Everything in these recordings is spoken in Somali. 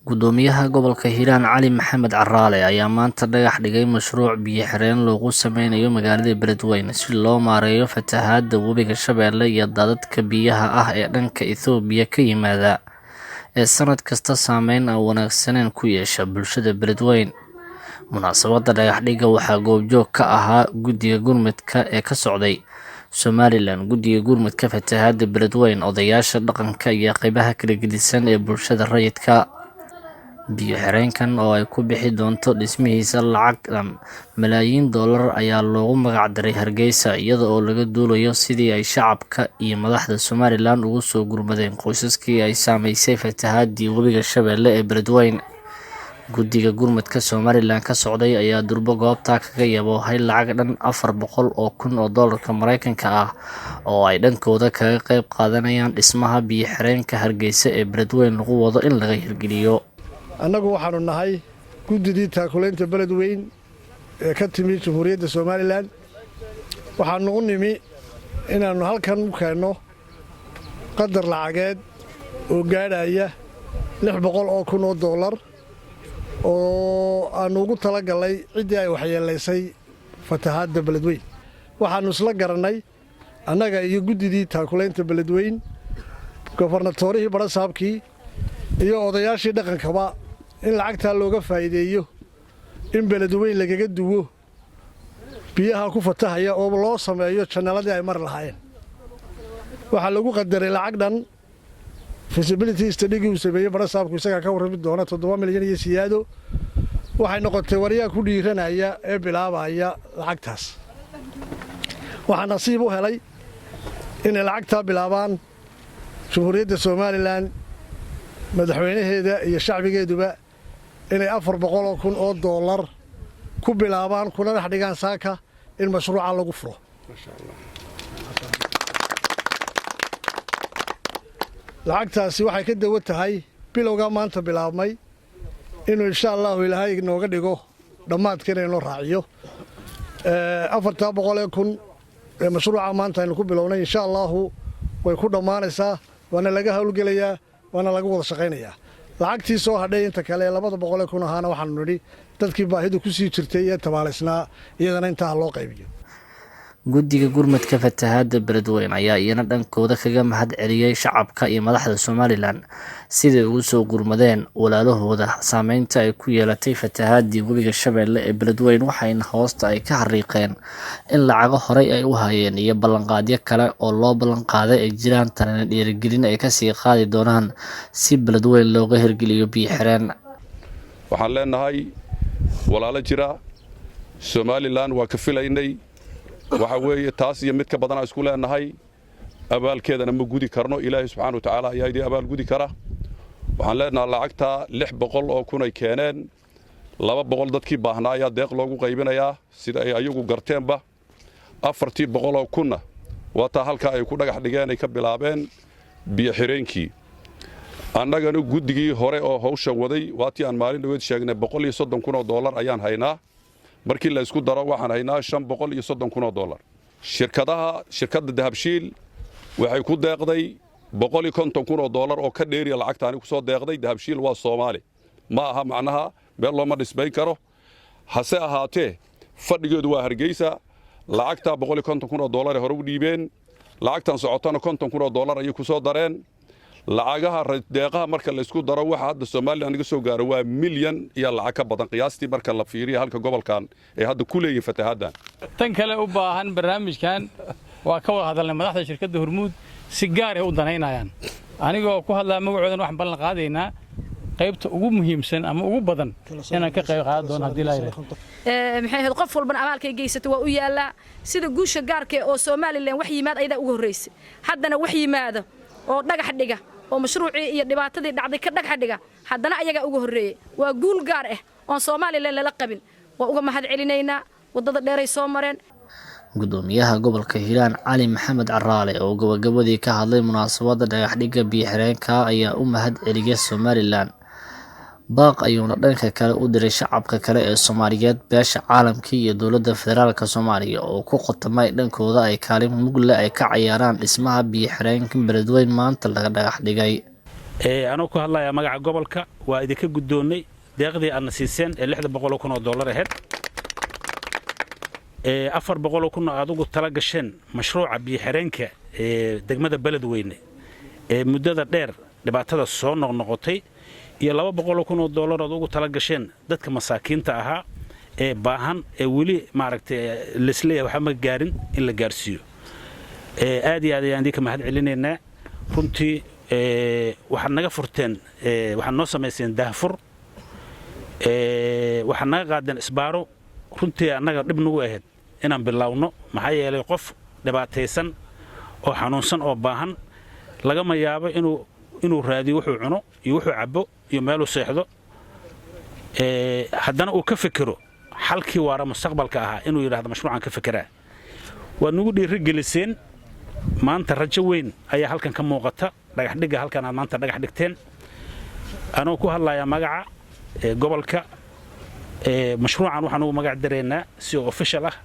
Gudoomiyaha gobolka Hiiraan Cali Maxamed Caraale ayaa maanta dhagax dhigay mashruuc biyo-xireen loogu sameynayo magaalada Beledweyne si loo maareeyo fatahaadda webiga Shabeelle iyo daadadka biyaha ah ee dhanka Itoobiya ka yimaada ee sanad kasta saameyn aan wanaagsaneyn ku yeesha bulshada Beledweyne. Munaasabadda dhagax dhigga waxaa goobjoog ka ahaa guddiga gurmadka ee ka socday Somaliland, guddiga gurmadka fatahaadda Beledweyne, odayaasha dhaqanka iyo qaybaha kala gedisan ee bulshada rayidka. Biyo-xireenkan oo ay ku bixi doonto dhismihiisa lacag dhan malaayiin dollar ayaa loogu magac daray Hargeysa, iyada oo laga duulayo sidii ay shacabka iyo madaxda Somaliland ugu soo gurmadeen qoysaskii ay saameysay fatahaadii webiga Shabeelle ee Beledweyne. Guddiga gurmadka Somaliland ka socday ayaa durba goobta kaga yaboohay lacag dhan 400 kun oo doolarka Mareykanka ah oo ay dhankooda kaga qayb qaadanayaan dhismaha biyo-xireenka Hargeysa ee Beledweyne lagu wado in laga hirgeliyo. annagu waxaanu nahay guddidii taakuleynta Beledweyne ee ka timi Jamhuuriyadda Somaliland. waxaanu u nimi inaannu halkan u keenno qadar lacageed oo gaadhaya 600 kun oo doolar oo aanu ugu talagalay ciddii ay waxyeelaysay fatahaadda Beledweyne. waxaannu isla garannay annaga iyo guddidii taakuleynta Beledweyne, gobornatorihii barasaabkii iyo odayaashii dhaqankaba in lacagtaa looga faa'iideeyo in Beledweyne lagaga duwo biyaha ku fatahaya oo loo sameeyo jannaladii ay mar lahaayeen. waxaa lagu qadaray lacag dhan feasibility study-gii uu sameeyey barasaabku isagaa ka warrami doona 7 milyan iyo siyaado. waxay noqotay waryaa ku dhiiranaya ee bilaabaya lacagtaas. waxaa nasiib u helay inay lacagtaa bilaabaan Jamhuuriyadda Somaliland, madaxweynaheeda iyo shacbigeeduba inay 400 kun oo doolar ku bilaabaan kuna dhex dhigaan saaka in mashruuca lagu furo. lacagtaasi waxay ka dawo tahay bilowga maanta bilaabmay inuu insha Allahu Ilaahay nooga dhigo dhammaadkana inoo raaciyo 400 kun ee mashruuca maanta aynu ku bilownay insha Allahu way ku dhammaanaysaa, waana laga hawlgelayaa, waana laga wada shaqaynayaa. lacagtii soo hadhay inta kale 200 kun ahaana waxaanu nidhi dadkii baahidu ku sii jirtay ee tabaalaysnaa iyadana intaa loo qaybiyo. Guddiga gurmadka fatahaadda Beledweyne ayaa iyana dhankooda kaga mahad celiyay shacabka iyo madaxda Somaliland sidii ugu soo gurmadeen walaalahooda saameynta ay ku yeelatay fatahaadii webiga Shabeelle ee Beledweyne, waxayna hoosta ay ka xariiqeen in lacago horey ay u hayeen iyo ballanqaadyo kale oo loo ballanqaaday ay jiraan, tanana dhiirigelin ay ka sii qaadi doonaan si Beledweyne looga hirgeliyo biyo-xireen. waxaan leenahay walaalo jira Somaliland waa ka filaynay, waxa weeye taas iyo mid ka badan isku leenahay, abaalkeedana ma gudi karno. ilaahay subxaanahu wa tacaala ayaa idin abaal gudi kara. waxaan leenahay lacagta 600 kun ay keeneen, 200 dadkii baahnaa ayaa deeq loogu qaybinayaa sida ay ayagu garteenba. 400 kunna waa taa halka ay ku dhagax dhigeen ay ka bilaabeen biyo-xireenkii. annagana guddigii hore oo hawsha waday waatii aan maalin dhaweed sheegnay 130 kun oo doolar ayaan haynaa. markii la isku daro waxaan haynaa 530 kun oo doolar. shirkadda Dahabshiil waxay ku deeqday 150 kun oo doolar oo ka dheeriya lacagtaani ku soo deeqday. Dahabshiil waa Soomaali, ma aha macnaha meel looma dhisbayn karo. hase ahaatee fadhigeedu waa Hargeysa. lacagta 150 kun oo doolar hore u dhiibeen, lacagtan socotana 50 kun oo doolar ayay ku soo dareen. lacagaha deeqaha marka la isku daro waxa hadda Soomaaliland naga soo gaaro waa milyan iyo lacag ka badan qiyaastii marka la fiiriyo halka gobolkan ee hadda ku leeyahay fatahaaddan. tan kale u baahan barnaamijkan waa ka wada hadalnay madaxda shirkadda Hormuud si gaar ah u danaynayaan. anigoo ku hadlaa magacoodan waxaan ballan qaadaynaa qaybta ugu muhiimsan ama ugu badan inaan ka qayb qaadan doono haddii la yiraahdo. maxay ahayd qof walban abaalkay geysatay waa u yaala sida guusha gaarka oo Somaliland wax yimaad ayda ugu horeysay, haddana wax yimaado oo dhagax dhiga oo mashruucii iyo dhibaatadii dhacday ka dhagax dhiga haddana ayaga ugu horeeyay. waa guul gaar ah oo Somaliland la qabin. waa uga mahad celinaynaa wadada dheer ay soo mareen. Gudoomiyaha gobolka Hiiraan Cali Maxamed Caraale oo gabagabadii ka hadlay munaasabadda dhagax dhigga biyo-xireenka ayaa u mahad celiyay Somaliland. baaq ayuuna dhanka kale u diray shacabka kale ee Soomaaliyeed, beesha caalamka iyo dowladda federaalka Soomaaliya oo ku qotamay dhankooda ay kaalin mug leh ay ka ciyaaraan dhismaha biyo-xireenka Beledweyne maanta laga dhagax dhigay. anoo ku hadlayaa magaca gobolka waa idinka guddoonnay deeqdii aadna siiseen ee $600,000 ahayd 400,000 aad ugu tala gasheen mashruuca biyo-xireenka ee degmada Beledweyne ee muddada dheer dhibaatada soo noqnoqotay iyo $200,000 aad ugu tala gasheen dadka masaakiinta ahaa ee baahan ee weli maaragtay lisleeyahay waxa ma gaarin in la gaarsiiyo aad iyo aad ayaan idinka mahad celinaynaa runtii waxaad naga furteen waxaad noo samayseen daahfur waxaad naga qaadeen isbaaro runtii annaga dhib nagu ahayd inaan bilowno maxaa yeelay qof dhibaataysan oo xanuunsan oo baahan lagama yaabo inuu raadiyo wuxuu cuno iyo wuxuu cabo iyo meeluu seexdo haddana uu ka fikiro xalkii waara mustaqbalka ahaa inuu yidhaahdo mashruucan ka fikiraa waa nagu dhiirigeliseen maanta rajo weyn ayaa halkan ka muuqata dhagaxdhigga halkan aad maanta dhagax dhigteen anoo ku hadlayaa magaca gobolka mashruucan waxaan ugu magac dareynaa si official ah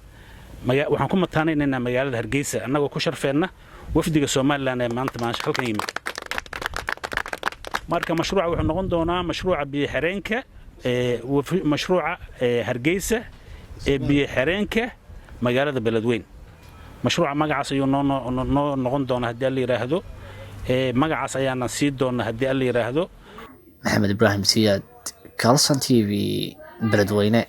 waxaan ku mataanaynaynaa magaalada Hargeysa annagoo ku sharfeena wafdiga Soomaaliland ee maanta halkan yimid marka mashruuca wuxuu noqon doonaa mashruuca biyo-xireenka mashruuca Hargeysa ee biyo-xireenka magaalada Beledweyne mashruuca magacaas ayuu noo noqon doonaa haddii la yiraahdo magacaas ayaana sii doonaa haddii la yiraahdo Maxamed Ibrahim Siyaad Kalson TV Beledweyne